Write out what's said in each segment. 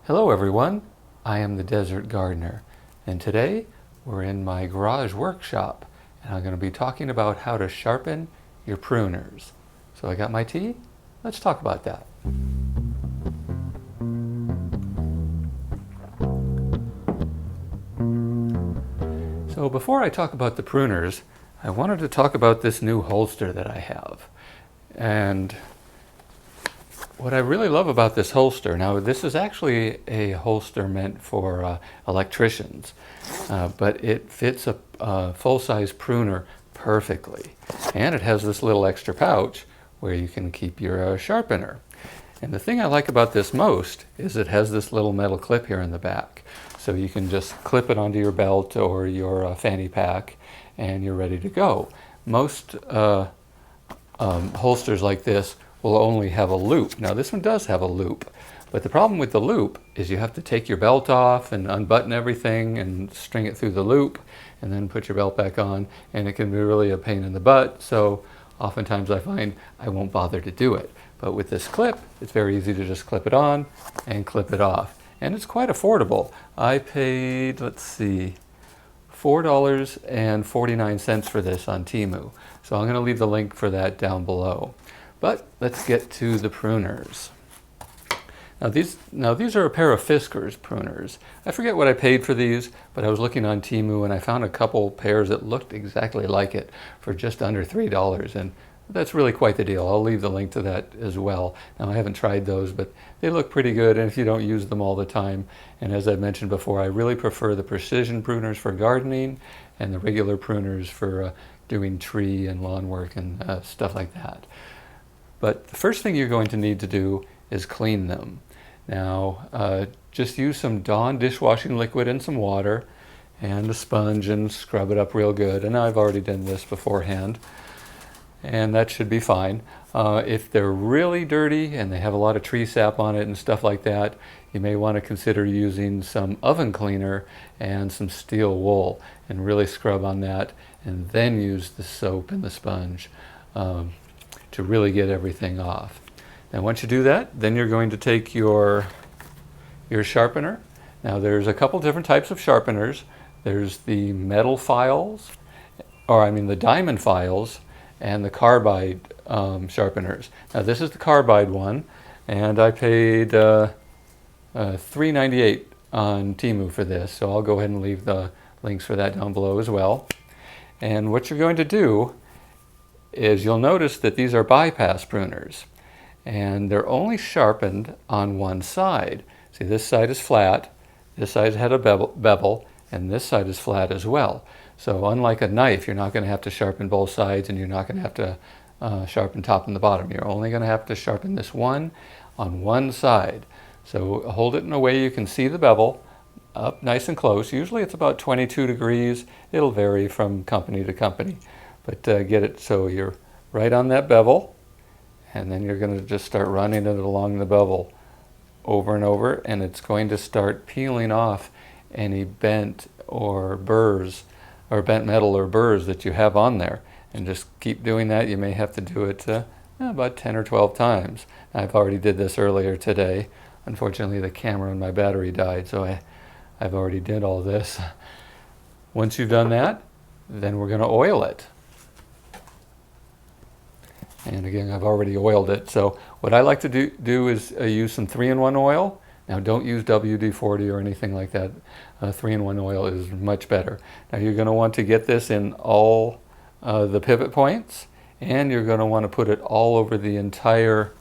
Hello everyone, I am the Desert Gardener, and today we're in my garage workshop and I'm going to be talking about how to sharpen your pruners. So I got my tea, let's talk about that. So before I talk about the pruners, I wanted to talk about this new holster that I have. And what I really love about this holster, now this is actually a holster meant for electricians, but it fits a full-size pruner perfectly. And it has this little extra pouch where you can keep your sharpener. And the thing I like about this most is it has this little metal clip here in the back. So you can just clip it onto your belt or your fanny pack and you're ready to go. Most holsters like this will only have a loop. Now this one does have a loop, but the problem with the loop is you have to take your belt off and unbutton everything and string it through the loop and then put your belt back on, and it can be really a pain in the butt. So oftentimes I find I won't bother to do it. But with this clip, it's very easy to just clip it on and clip it off. And it's quite affordable. I paid, let's see, $4.49 for this on Temu. So I'm going to leave the link for that down below. But let's get to the pruners. Now these are a pair of Fiskars pruners. I forget what I paid for these, but I was looking on Temu and I found a couple pairs that looked exactly like it for just under $3, and that's really quite the deal. I'll leave the link to that as well. Now I haven't tried those, but they look pretty good, and if you don't use them all the time, and as I mentioned before, I really prefer the precision pruners for gardening and the regular pruners for doing tree and lawn work and stuff like that. But the first thing you're going to need to do is clean them. Now, just use some Dawn dishwashing liquid and some water and a sponge and scrub it up real good. And I've already done this beforehand, and that should be fine. If they're really dirty and they have a lot of tree sap on it and stuff like that, you may want to consider using some oven cleaner and some steel wool and really scrub on that, and then use the soap and the sponge to really get everything off. Now once you do that, then you're going to take your sharpener. Now there's a couple different types of sharpeners. There's the metal files, the diamond files, and the carbide sharpeners. Now this is the carbide one, and I paid $3.98 on Temu for this, so I'll go ahead and leave the links for that down below as well. And what you're going to do is you'll notice that these are bypass pruners, and they're only sharpened on one side. See, this side is flat, this side had a bevel, and this side is flat as well. So unlike a knife, you're not going to have to sharpen both sides, and you're not going to have to sharpen top and the bottom. You're only going to have to sharpen this one on one side. So hold it in a way you can see the bevel up nice and close. Usually it's about 22 degrees. It'll vary from company to company. But get it so you're right on that bevel, and then you're going to just start running it along the bevel over and over, and it's going to start peeling off any bent or burrs or bent metal or burrs that you have on there. And just keep doing that. You may have to do it about 10 or 12 times. I've already did this earlier today. Unfortunately, the camera and my battery died, so I've already did all this. Once you've done that, then we're going to oil it. And again, I've already oiled it. So what I like to do is use some 3-in-1 oil. Now don't use WD-40 or anything like that. 3-in-1 oil is much better. Now you're going to want to get this in all the pivot points, and you're going to want to put it all over the entire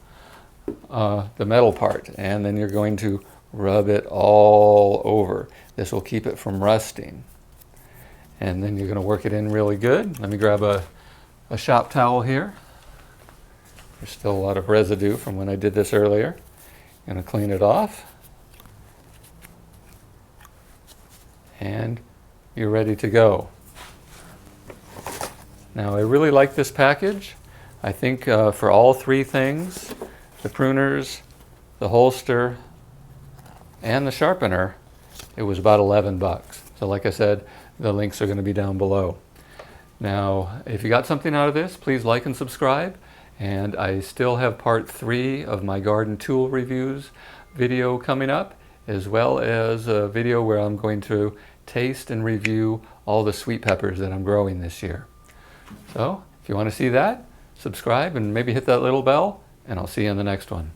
the metal part, and then you're going to rub it all over. This will keep it from rusting. And then you're going to work it in really good. Let me grab a shop towel here. There's still a lot of residue from when I did this earlier. I'm going to clean it off. And you're ready to go. Now I really like this package. I think for all three things, the pruners, the holster, and the sharpener, it was about 11 bucks. So like I said, the links are going to be down below. Now, if you got something out of this, please like and subscribe. And I still have part 3 of my garden tool reviews video coming up. as well as a video where I'm going to taste and review all the sweet peppers that I'm growing this year. So if you want to see that, subscribe and maybe hit that little bell, and I'll see you in the next one.